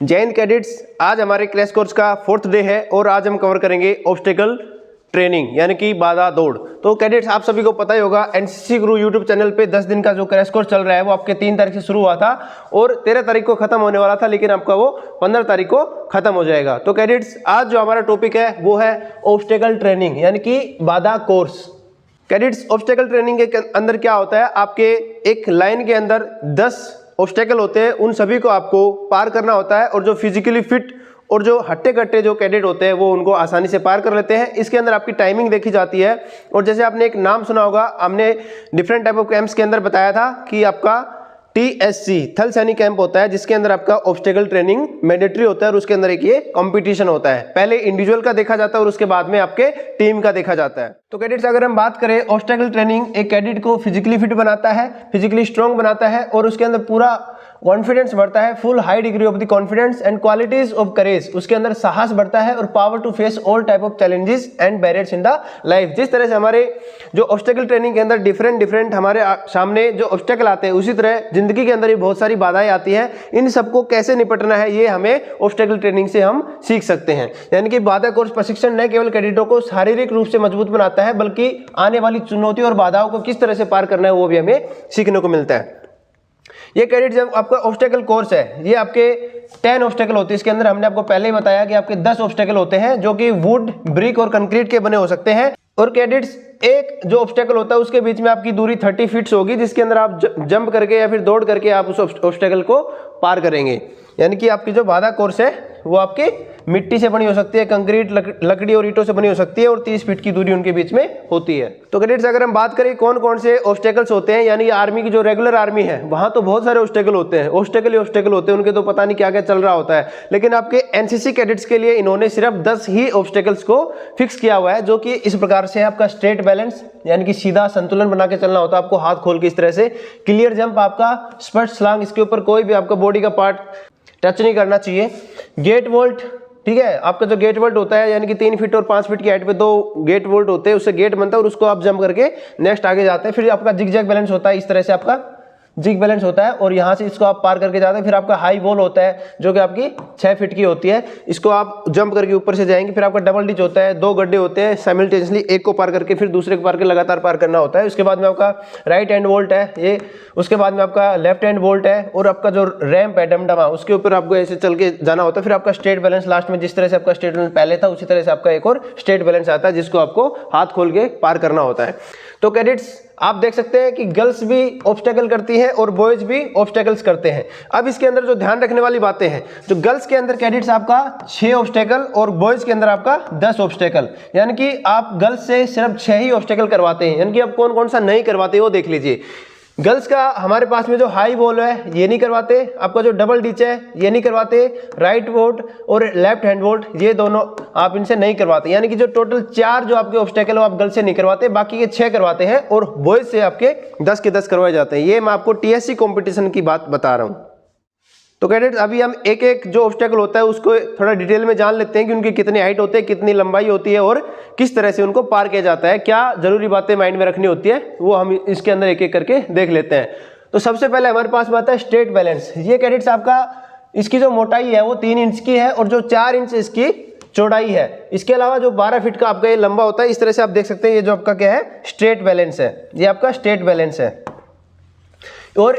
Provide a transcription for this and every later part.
जय हिंद कैडेट्स, आज हमारे क्रैश कोर्स का 4th डे है और आज हम कवर करेंगे ऑब्स्टेकल ट्रेनिंग यानी कि बाधा दौड़। तो कैडेट्स आप सभी को पता ही होगा एनसीसी गुरु यूट्यूब चैनल पे 10 दिन का जो क्रैश कोर्स चल रहा है वो आपके 3 तारीख से शुरू हुआ था और 13 तारीख को खत्म होने वाला था, लेकिन आपका वो 15 तारीख को खत्म हो जाएगा। तो कैडेट्स आज जो हमारा टॉपिक है वो है ऑब्स्टेकल ट्रेनिंग यानी कि बाधा कोर्स। कैडेट्स ऑब्स्टेकल ट्रेनिंग के अंदर क्या होता है, आपके एक लाइन के अंदर 10 ऑब्स्टेकल होते हैं, उन सभी को आपको पार करना होता है और जो फिजिकली फिट और जो हट्टे कट्टे जो कैडेट होते हैं वो उनको आसानी से पार कर लेते हैं। इसके अंदर आपकी टाइमिंग देखी जाती है और जैसे आपने एक नाम सुना होगा, हमने डिफरेंट टाइप ऑफ कैंप्स के अंदर बताया था कि आपका TSC थल सैनिक कैंप होता है जिसके अंदर आपका ऑब्स्टेकल ट्रेनिंग मैंडेटरी होता है और उसके अंदर एक ये कंपटीशन होता है। पहले इंडिविजुअल का देखा जाता है और उसके बाद में आपके टीम का देखा जाता है। तो कैडेट्स अगर हम बात करें, ऑब्स्टेकल ट्रेनिंग एक कैडेट को फिजिकली फिट बनाता है, फिजिकली स्ट्रॉन्ग बनाता है और उसके अंदर पूरा कॉन्फिडेंस बढ़ता है, full high degree of the confidence and qualities of courage. उसके अंदर साहस बढ़ता है और power to face all type of challenges and barriers in the life. जिस तरह से हमारे जो ऑब्स्टेकल ट्रेनिंग के अंदर डिफरेंट हमारे सामने जो ऑब्स्टेकल आते हैं, उसी तरह जिंदगी के अंदर भी बहुत सारी बाधाएं आती हैं। इन सबको कैसे निपटना है ये हमें ऑब्स्टेकल ट्रेनिंग से हम सीख सकते हैं। यानी कि बाधा कोर्स प्रशिक्षण न केवल कैडेटों को शारीरिक रूप से मजबूत बनाता है बल्कि आने वाली चुनौतियों और बाधाओं को किस तरह से पार करना है वो भी हमें सीखने को मिलता है। ये कैडेट जब आपका ऑब्स्टेकल कोर्स है, ये आपके 10 ऑब्स्टेकल होते हैं। इसके अंदर हमने आपको पहले ही बताया कि आपके 10 ऑब्स्टेकल होते हैं जो कि वुड, ब्रिक और कंक्रीट के बने हो सकते हैं। और कैडेट्स एक जो ऑब्स्टेकल होता है उसके बीच में आपकी दूरी 30 फीट्स होगी, जिसके अंदर आप जंप करके या फिर दौड़ करके आप उस ऑब्स्टेकल को पार करेंगे। यानी कि आपकी जो बाधा कोर्स है वो आपकी मिट्टी से बनी हो सकती है, कंक्रीट, लकड़ी और ईंटों से बनी हो सकती है और 30 फीट की दूरी उनके बीच में होती है। तो कैडेट्स अगर हम बात करें कौन कौन से ऑब्स्टेकल्स होते हैं, यानी आर्मी की जो रेगुलर आर्मी है वहां तो बहुत सारे ऑब्स्टेकल होते हैं, ऑब्स्टेकल होते हैं, उनके तो पता नहीं क्या क्या चल रहा होता है। लेकिन आपके एनसीसी कैडेट्स के लिए इन्होंने सिर्फ 10 ही ऑब्स्टेकल्स को फिक्स किया हुआ है, जो कि इस प्रकार से आपका स्ट्रेट बैलेंस यानी कि सीधा संतुलन बना के चलना होता है आपको, हाथ खोल के इस तरह से। क्लियर जंप आपका, स्पष्ट छलांग, इसके ऊपर कोई भी आपका बॉडी का पार्ट टच नहीं करना चाहिए। गेट वोल्ट, ठीक है, आपका जो गेट वोल्ट होता है यानी कि 3 फीट और 5 फीट की हाइट पे 2 गेट वोल्ट होते हैं, उससे गेट बनता है और उसको आप जंप करके नेक्स्ट आगे जाते हैं। फिर आपका जिग जैग बैलेंस होता है, इस तरह से आपका जिग बैलेंस होता है और यहाँ से इसको आप पार करके जाते हैं। फिर आपका हाई वॉल होता है जो कि आपकी 6 फीट की होती है, इसको आप जंप करके ऊपर से जाएंगे। फिर आपका डबल डिच होता है, 2 गड्ढे होते हैं, साइमल्टेनियसली एक को पार करके फिर दूसरे को पार करके लगातार पार करना होता है। उसके बाद में आपका राइट हैंड वोल्ट है ये, उसके बाद में आपका लेफ्ट हैंड वोल्ट है और आपका जो रैंप है डमडमा, उसके ऊपर आपको ऐसे चल के जाना होता है। फिर आपका स्ट्रेट बैलेंस लास्ट में, जिस तरह से आपका स्ट्रेट बैलेंस पहले था उसी तरह से आपका एक और स्ट्रेट बैलेंस आता है जिसको आपको हाथ खोल के पार करना होता है। तो कैडेट्स आप देख सकते हैं कि गर्ल्स भी ऑब्स्टेकल करती हैं और बॉयज भी ऑब्स्टेकल्स करते हैं। अब इसके अंदर जो ध्यान रखने वाली बातें हैं, जो गर्ल्स के अंदर कैडेट्स आपका 6 ऑब्स्टेकल और बॉयज के अंदर आपका 10 ऑब्स्टेकल, यानी कि आप गर्ल्स से सिर्फ 6 ही ऑब्स्टेकल करवाते हैं। यानी कि आप कौन कौन सा नहीं करवाते वो देख लीजिए। गर्ल्स का हमारे पास में जो हाई वॉल है ये नहीं करवाते, आपका जो डबल डिच है ये नहीं करवाते, राइट वोल्ट और लेफ्ट हैंड वोल्ट ये दोनों आप इनसे नहीं करवाते। यानी कि जो टोटल 4 जो आपके ऑब्स्टेकल है आप गर्ल्स से नहीं करवाते, बाकी के 6 करवाते हैं और बॉयज से आपके 10 के 10 करवाए जाते हैं। ये मैं आपको TSC कॉम्पिटिशन की बात बता रहा हूँ। तो कैडेट्स अभी हम एक एक जो ऑब्स्टेकल होता है उसको थोड़ा डिटेल में जान लेते हैं कि उनकी कितनी हाइट होती है, कितनी लंबाई होती है और किस तरह से उनको पार किया जाता है, क्या जरूरी बातें माइंड में रखनी होती है वो हम इसके अंदर एक एक करके देख लेते हैं। तो सबसे पहले हमारे पास बात है स्ट्रेट बैलेंस। ये कैडेट्स आपका, इसकी जो मोटाई है वो 3 इंच की है और जो 4 इंच इसकी चौड़ाई है। इसके अलावा जो 12 फीट का आपका ये लंबा होता है, इस तरह से आप देख सकते हैं। ये जो आपका क्या है, स्ट्रेट बैलेंस है, ये आपका स्ट्रेट बैलेंस है। और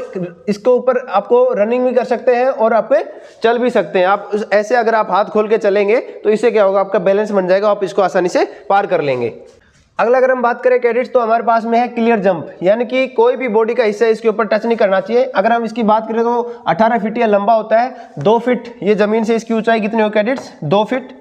इसके ऊपर आपको रनिंग भी कर सकते हैं और आप चल भी सकते हैं। आप ऐसे अगर आप हाथ खोल के चलेंगे तो इससे क्या होगा, आपका बैलेंस बन जाएगा, आप इसको आसानी से पार कर लेंगे। अगला अगर हम बात करें कैडेट्स, तो हमारे पास में है क्लियर जंप, यानी कि कोई भी बॉडी का हिस्सा इसके ऊपर टच नहीं करना चाहिए। अगर हम इसकी बात करें तो 18 फीट या लंबा होता है, 2 फीट ये जमीन से इसकी ऊंचाई कितनी हो कैडेट्स, 2 फीट।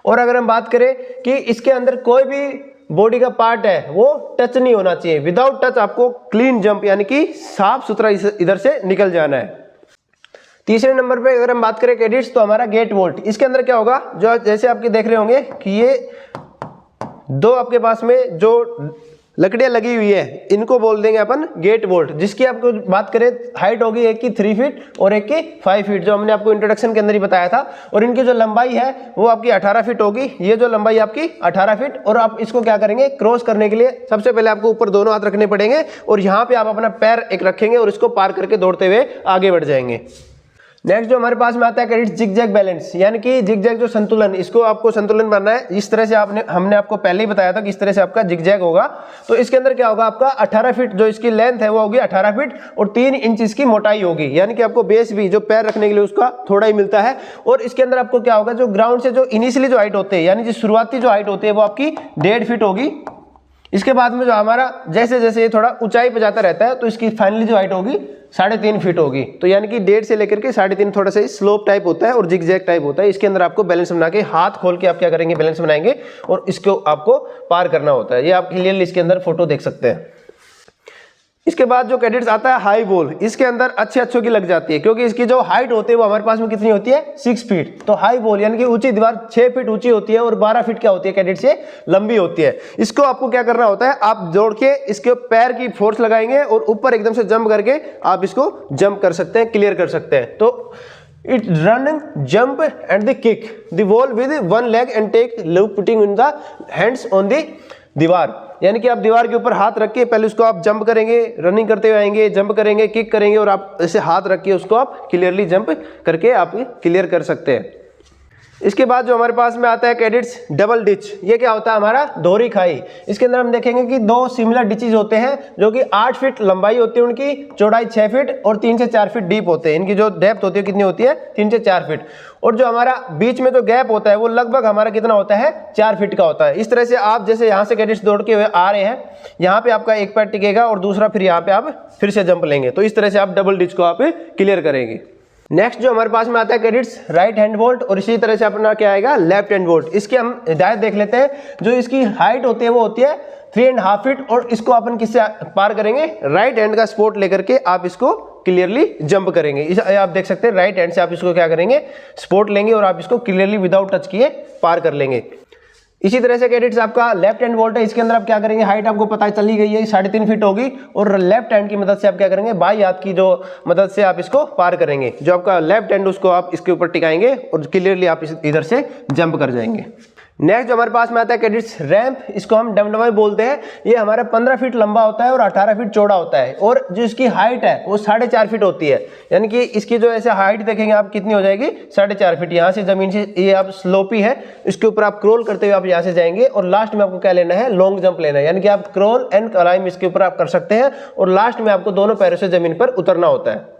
और अगर हम बात करें कि इसके अंदर कोई भी बॉडी का पार्ट है वो टच नहीं होना चाहिए, विदाउट टच आपको क्लीन जंप यानी कि साफ सुथरा इधर से निकल जाना है। तीसरे नंबर पे अगर हम बात करें कैडेट्स, तो हमारा गेट वोल्ट। इसके अंदर क्या होगा, जो जैसे आपके देख रहे होंगे कि ये 2 आपके पास में जो लकड़ियां लगी हुई है इनको बोल देंगे अपन गेट वोल्ट, जिसकी आपको बात करें हाइट होगी एक की 3 फीट और एक की 5 फीट, जो हमने आपको इंट्रोडक्शन के अंदर ही बताया था। और इनकी जो लंबाई है वो आपकी 18 फीट होगी, ये जो लंबाई आपकी 18 फीट। और आप इसको क्या करेंगे, क्रॉस करने के लिए सबसे पहले आपको ऊपर दोनों हाथ रखने पड़ेंगे और यहाँ पे आप अपना पैर एक रखेंगे और इसको पार करके दौड़ते हुए आगे बढ़ जाएंगे। नेक्स्ट जो हमारे पास में आता है कैडेट्स जिगजैग बैलेंस, यानी कि जिगजैग जो संतुलन, इसको आपको संतुलन बनना है। इस तरह से हमने आपको पहले ही बताया था कि इस तरह से आपका जिगजैग होगा। तो इसके अंदर क्या होगा, आपका 18 फीट जो इसकी लेंथ है वो होगी 18 फीट और 3 इंच इसकी मोटाई होगी, यानी कि आपको बेस भी जो पैर रखने के लिए उसका थोड़ा ही मिलता है। और इसके अंदर आपको क्या होगा, जो ग्राउंड से जो इनिशियली जो हाइट होती है, यानी जो शुरुआती जो हाइट होती है वो आपकी 1.5 फीट होगी। इसके बाद में जो हमारा जैसे जैसे ये थोड़ा ऊंचाई पे जाता रहता है तो इसकी फाइनली जो हाइट होगी 3.5 फीट होगी। तो यानी कि 1.5 से लेकर के 3.5 थोड़ा सा स्लोप टाइप होता है और जिगजैग टाइप होता है। इसके अंदर आपको बैलेंस बना के हाथ खोल के आप क्या करेंगे, बैलेंस बनाएंगे और इसको आपको पार करना होता है। ये आप क्लियरली इसके अंदर फोटो देख सकते हैं। इसके बाद जो कैडेट्स आता है हाई वॉल, इसके अंदर अच्छों की लग जाती है, क्योंकि इसकी जो हाइट होती है वो हमारे पास में कितनी होती है, 6 फीट। तो हाई वॉल यानी कि ऊंची दीवार 6 फीट ऊंची होती है और 12 फीट क्या होती है कैडेट्स, से लंबी होती है। इसको आपको क्या करना होता है, आप जोड़ के इसके पैर की फोर्स लगाएंगे और ऊपर एकदम से जंप करके आप इसको जंप कर सकते हैं, क्लियर कर सकते हैं। तो it run, jump and the kick the wall with one leg and take loop putting in the hands on the दीवार, यानी कि आप दीवार के ऊपर हाथ रख के पहले उसको आप जंप करेंगे, रनिंग करते हुए आएंगे, जंप करेंगे, किक करेंगे और आप ऐसे हाथ रख के उसको आप क्लियरली जंप करके आप क्लियर कर सकते हैं। इसके बाद जो हमारे पास में आता है कैडेट्स डबल डिच, ये क्या होता है हमारा दोहरी खाई। इसके अंदर हम देखेंगे कि 2 सिमिलर डिचेज होते हैं जो कि 8 फीट लंबाई होती है उनकी, चौड़ाई 6 फीट और 3 से 4 फीट डीप होते हैं। इनकी जो डेप्थ होती है कितनी होती है, 3 से 4 फीट। और जो हमारा बीच में जो गैप होता है वो लगभग हमारा कितना होता है, 4 फीट का होता है। इस तरह से आप जैसे यहाँ से कैडेट्स दौड़ के हुए आ रहे हैं, यहाँ पे आपका एक पैर टिकेगा और दूसरा फिर यहाँ पे आप फिर से जंप लेंगे। तो इस तरह से आप डबल डिच को आप क्लियर करेंगे। नेक्स्ट जो हमारे पास में आता है कैडेट्स राइट हैंड वोल्ट, और इसी तरह से अपना क्या आएगा, लेफ्ट हैंड वोल्ट। इसके हम हिदायत देख लेते हैं। जो इसकी हाइट होती है वो होती है 3.5 फीट और इसको अपन किससे पार करेंगे, राइट हैंड का सपोर्ट लेकर के आप इसको क्लियरली जंप करेंगे। आप देख सकते हैं राइट हैंड से आप इसको क्या करेंगे, सपोर्ट लेंगे और आप इसको क्लियरली विदाउट टच किए पार कर लेंगे। इसी तरह से कैडेट्स आपका लेफ्ट हैंड वोल्ट है, इसके अंदर आप क्या करेंगे, हाइट आपको पता चली गई है 3.5 फीट होगी और लेफ्ट हैंड की मदद से आप क्या करेंगे, बाई हाथ की जो मदद से आप इसको पार करेंगे। जो आपका लेफ्ट हैंड उसको आप इसके ऊपर टिकाएंगे और क्लियरली आप इधर से जंप कर जाएंगे। नेक्स्ट जो हमारे पास में आता है कैडेट्स रैंप, इसको हम डमडमा बोलते हैं। ये हमारा 15 फीट लंबा होता है और 18 फीट चौड़ा होता है और जो इसकी हाइट है वो 4.5 फीट होती है। यानी कि इसकी जो ऐसे हाइट देखेंगे आप कितनी हो जाएगी, 4.5 फीट। यहाँ से जमीन से ये आप स्लोपी है, इसके ऊपर आप क्रोल करते हुए आप यहाँ से जाएंगे और लास्ट में आपको क्या लेना है, लॉन्ग जंप लेना है। यानी कि आप क्रोल एंड क्लाइंब इसके ऊपर आप कर सकते हैं और लास्ट में आपको दोनों पैरों से जमीन पर उतरना होता है।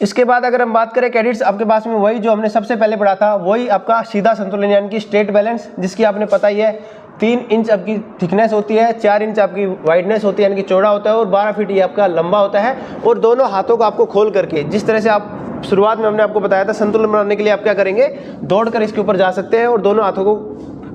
इसके बाद अगर हम बात करें कैडेट्स, आपके पास में वही जो हमने सबसे पहले पढ़ा था, वही आपका सीधा संतुलन यानी कि स्ट्रेट बैलेंस, जिसकी आपने पता ही है 3 इंच आपकी थिकनेस होती है, 4 इंच आपकी वाइडनेस होती है यानी कि चौड़ा होता है और 12 फीट ये आपका लंबा होता है। और दोनों हाथों को आपको खोल करके, जिस तरह से आप शुरुआत में हमने आपको बताया था, संतुलन बनाने के लिए आप क्या करेंगे, दौड़ कर इसके ऊपर जा सकते हैं और दोनों हाथों को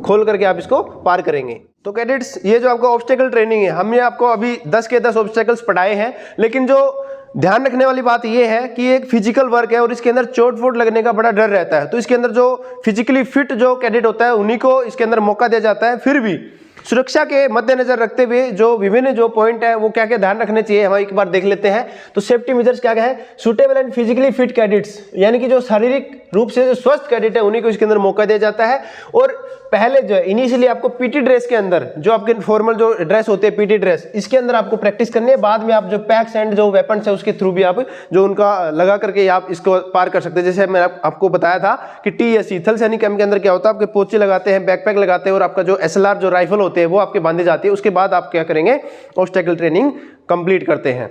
खोल करके आप इसको पार करेंगे। तो कैडेट्स ये जो आपका ऑब्स्टेकल ट्रेनिंग है, हमने आपको अभी 10 के 10 ऑब्स्टेकल्स पढ़ाए हैं, लेकिन जो ध्यान रखने वाली बात यह है कि एक फिजिकल वर्क है और इसके अंदर चोट फोट लगने का बड़ा डर रहता है। तो इसके अंदर जो फिजिकली फिट जो कैडेट होता है उन्हीं को इसके अंदर मौका दिया जाता है। फिर भी सुरक्षा के मद्देनजर रखते हुए जो विभिन्न जो पॉइंट है वो क्या क्या ध्यान रखने चाहिए, हम एक बार देख लेते हैं। तो सेफ्टी मेजर्स क्या क्या है, suitable and physically fit cadets, यानी कि जो शारीरिक रूप से जो स्वस्थ कैडेट है उन्हीं को इसके अंदर मौका दिया जाता है। और पहले जो है इनिशियली आपको पीटी ड्रेस के अंदर, जो आपके फॉर्मल जो ड्रेस होती है पीटी ड्रेस, इसके अंदर आपको प्रैक्टिस करनी है। बाद में आप जो पैक्स एंड जो वेपन्स है उसके थ्रू भी आप जो उनका लगा करके आप इसको पार कर सकते हैं। जैसे मैं आपको बताया था कि TSC थल सैनिक कैंप के अंदर क्या होता है, आपके पोचे लगाते हैं, बैकपैक लगाते हैं और आपका जो SLR जो राइफल होते हैं वो आपके बांधे जाती है। उसके बाद आप क्या करेंगे, ऑब्स्टेकल ट्रेनिंग कंप्लीट करते हैं।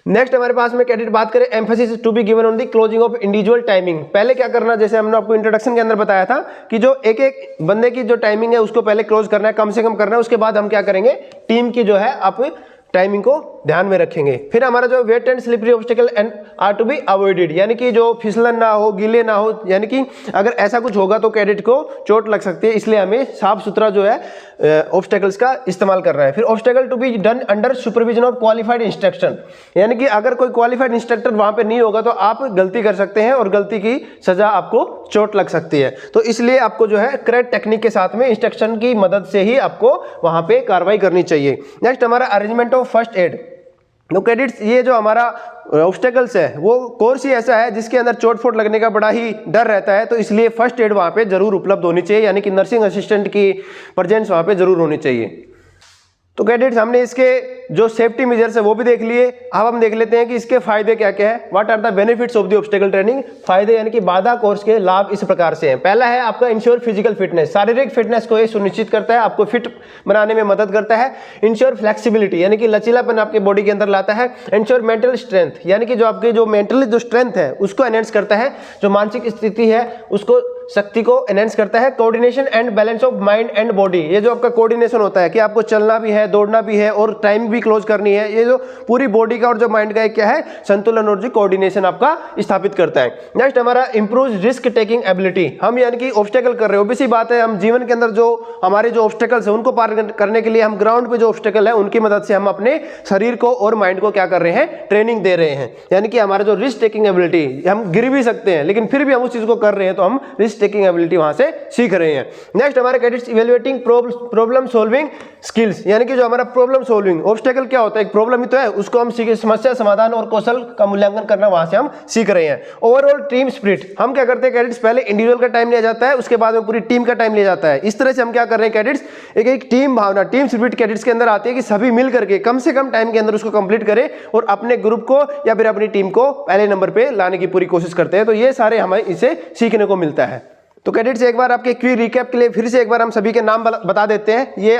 नेक्स्ट हमारे पास में कैडेट बात करें, emphasis to be given on the closing of individual timing. पहले क्या करना, जैसे हमने आपको इंट्रोडक्शन के अंदर बताया था कि जो एक एक बंदे की जो टाइमिंग है उसको पहले क्लोज करना है, कम से कम करना है। उसके बाद हम क्या करेंगे, टीम की जो है आप टाइमिंग को ध्यान में रखेंगे। फिर हमारा जो wet and slippery obstacle and are to be avoided, यानी कि जो फिसलन ना हो, गीले ना हो, यानी कि अगर ऐसा कुछ होगा तो कैडेट को चोट लग सकती है। इसलिए हमें साफ सुथरा जो है ऑब्स्टेकल्स का इस्तेमाल करना है। फिर obstacle to be done under supervision of qualified instruction, यानी कि अगर कोई क्वालिफाइड इंस्ट्रक्टर वहां पे नहीं होगा तो आप गलती कर सकते हैं और गलती की सजा आपको चोट लग सकती है। तो इसलिए आपको जो है करेक्ट टेक्निक के साथ में इंस्ट्रक्शन की मदद से ही आपको वहां पे कार्रवाई करनी चाहिए। नेक्स्ट हमारा अरेंजमेंट ऑफ फर्स्ट एड। तो कैडेट्स ये जो हमारा ऑब्स्टेकल्स है वो कोर्स ही ऐसा है जिसके अंदर चोट फोट लगने का बड़ा ही डर रहता है। तो इसलिए फर्स्ट एड वहाँ पे जरूर उपलब्ध होनी चाहिए, यानी कि नर्सिंग असिस्टेंट की प्रेजेंस वहाँ पे जरूर होनी चाहिए। तो कैडेट्स हमने इसके जो सेफ्टी मेजर्स है वो भी देख लिए। अब हम देख लेते हैं कि इसके फायदे क्या क्या है। What are the benefits of the obstacle training. फायदे यानी कि बाधा कोर्स के लाभ इस प्रकार से हैं। पहला है आपका इंश्योर फिजिकल फिटनेस, शारीरिक फिटनेस को ये सुनिश्चित करता है, आपको फिट बनाने में मदद करता है। इंश्योर फ्लेक्सिबिलिटी यानी कि लचीलापन आपके बॉडी के अंदर लाता है। इंश्योर मेंटल स्ट्रेंथ यानी कि जो आपकी जो मेंटली जो स्ट्रेंथ है उसको एनहेंस करता है, जो मानसिक स्थिति है उसको शक्ति को एनहेंस करता है। Coordination and balance of mind and body, ये जो आपका कोऑर्डिनेशन होता है कि आपको चलना भी है, दौड़ना भी है और टाइम भी क्लोज करनी है, ये जो पूरी बॉडी का और जो माइंड का एक क्या है संतुलन और जो कोऑर्डिनेशन आपका स्थापित करता है। नेक्स्ट हमारा इंप्रूव रिस्क टेकिंग एबिलिटी। हम यानी कि ऑब्स्टेकल कर रहे हो, सी बात है, हम जीवन के अंदर जो हमारे जो ऑब्स्टेकल्स है उनको पार करने के लिए हम ग्राउंड पे जो ऑब्स्टेकल है उनकी मदद से हम अपने शरीर को और माइंड को क्या कर रहे हैं, ट्रेनिंग दे रहे हैं। यानी कि हमारा जो रिस्क टेकिंग एबिलिटी, हम गिर भी सकते हैं लेकिन फिर भी हम उस चीज को कर रहे हैं तो हम रिस्क टेकिंग एबिलिटी वहां से सीख रहे हैं। नेक्स्ट हमारे cadets evaluating problem solving skills, यानी कि जो हमारा प्रॉब्लम सॉल्विंग, ऑब्स्टेकल क्या होता है, एक प्रॉब्लम ही तो है, उसको हम समस्या समाधान और कौशल का मूल्यांकन करना वहां से हम सीख रहे हैं। ओवरऑल टीम स्पिरिट, हम क्या करते हैं कैडेट्स, पहले इंडिविजुअल का टाइम लिया जाता है, उसके बाद में पूरी टीम का टाइम लिया जाता है। इस तरह से हम क्या कर रहे हैं कैडेट्स, एक टीम भावना, टीम स्पिरिट कैडेट्स के अंदर आती है कि सभी मिल करके कम से कम टाइम के अंदर उसको कंप्लीट करें और अपने ग्रुप को या फिर अपनी टीम को पहले नंबर पे लाने की पूरी कोशिश करते हैं। तो ये सारे हमें इसे सीखने को मिलता है। तो कैडेट्स एक बार आपके क्विक रिकैप के लिए फिर से एक बार हम सभी के नाम बता देते हैं। ये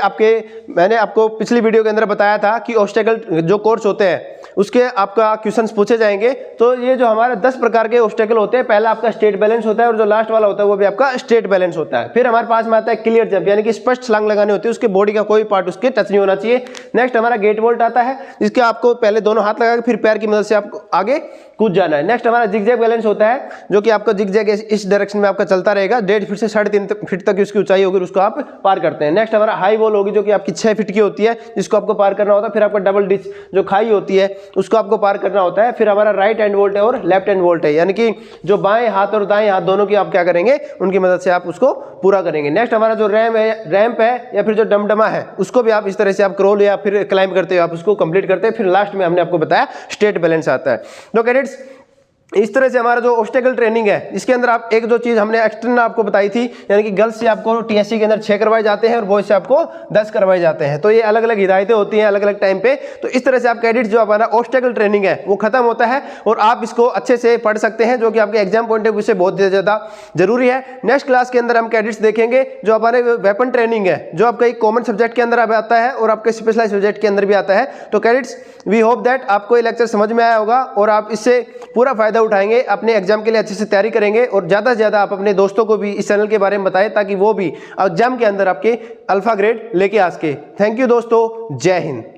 मैंने आपको पिछली वीडियो के अंदर बताया था कि ऑब्स्टेकल जो कोर्स होते हैं उसके आपका क्वेश्चंस पूछे जाएंगे। तो ये जो हमारे 10 प्रकार के ऑब्स्टेकल होते हैं, पहला आपका स्ट्रेट बैलेंस होता है और जो लास्ट वाला होता है वो भी आपका स्ट्रेट बैलेंस होता है। फिर हमारे पास में आता है क्लियर जंप, यानी कि स्पष्ट छलांग लगानी होती है, उसके बॉडी का कोई पार्ट उसके टच नहीं होना चाहिए। नेक्स्ट हमारा गेट वोल्ट आता है, जिसके आपको पहले दोनों हाथ लगा के फिर पैर की मदद से आपको आगे कूद जाना है। नेक्स्ट हमारा जिगजैग बैलेंस होता है, जो कि आपका जिगजैग इस डायरेक्शन में आपका चलता रहेगा, 1.5 फीट से 3.5 फीट तक उसकी ऊंचाई होगी, उसको आप पार करते हैं। नेक्स्ट हमारा हाई वॉल होगी, जो कि आपकी 6 फीट की होती है, जिसको आपको पार करना होता है। फिर आपका डबल डिच जो खाई होती है उसको आपको पार करना होता है। फिर हमारा राइट हैंड वोल्ट है और लेफ्ट हैंड वोल्ट है, यानी कि जो बाएं हाथ और दाएं हाथ दोनों की आप क्या करेंगे, उनकी मदद से आप उसको पूरा करेंगे। नेक्स्ट हमारा जो रैंप है या फिर जो डमडमा है, उसको भी आप इस तरह से आप क्रोल या फिर क्लाइंब करते हो, आप उसको कंप्लीट करते हैं। फिर लास्ट में हमने आपको बताया स्ट्रेट बैलेंस आता है। तो कैडेट्स इस तरह से हमारा जो ऑब्स्टेकल ट्रेनिंग है, इसके अंदर आप एक जो चीज हमने एक्सटर्नल आपको बताई थी, यानी कि गर्ल्स से आपको टीएससी के अंदर 6 करवाए जाते हैं और बॉयज से आपको 10 करवाए जाते हैं। तो ये अलग अलग हिदायतें होती हैं अलग अलग टाइम पे। तो इस तरह से आप कैडेट्स जो हमारा ऑब्स्टेकल ट्रेनिंग है वो खत्म होता है और आप इसको अच्छे से पढ़ सकते हैं, जो कि आपके एग्जाम पॉइंट ऑफ व्यू से बहुत ज्यादा जरूरी है। नेक्स्ट क्लास के अंदर हम कैडेट्स देखेंगे जो हमारे वेपन ट्रेनिंग है, जो आपका एक कॉमन सब्जेक्ट के अंदर आता है और आपके स्पेशलाइज सब्जेक्ट के अंदर भी आता है। तो कैडेट्स वी होप दैट आपको ये लेक्चर समझ में आया होगा और आप इससे पूरा फायदा उठाएंगे, अपने एग्जाम के लिए अच्छे से तैयारी करेंगे और ज़्यादा से ज़्यादा आप अपने दोस्तों को भी इस चैनल के बारे में बताएं, ताकि वो भी एग्जाम के अंदर आपके अल्फा ग्रेड लेके आ सके। थैंक यू दोस्तों, जय हिंद।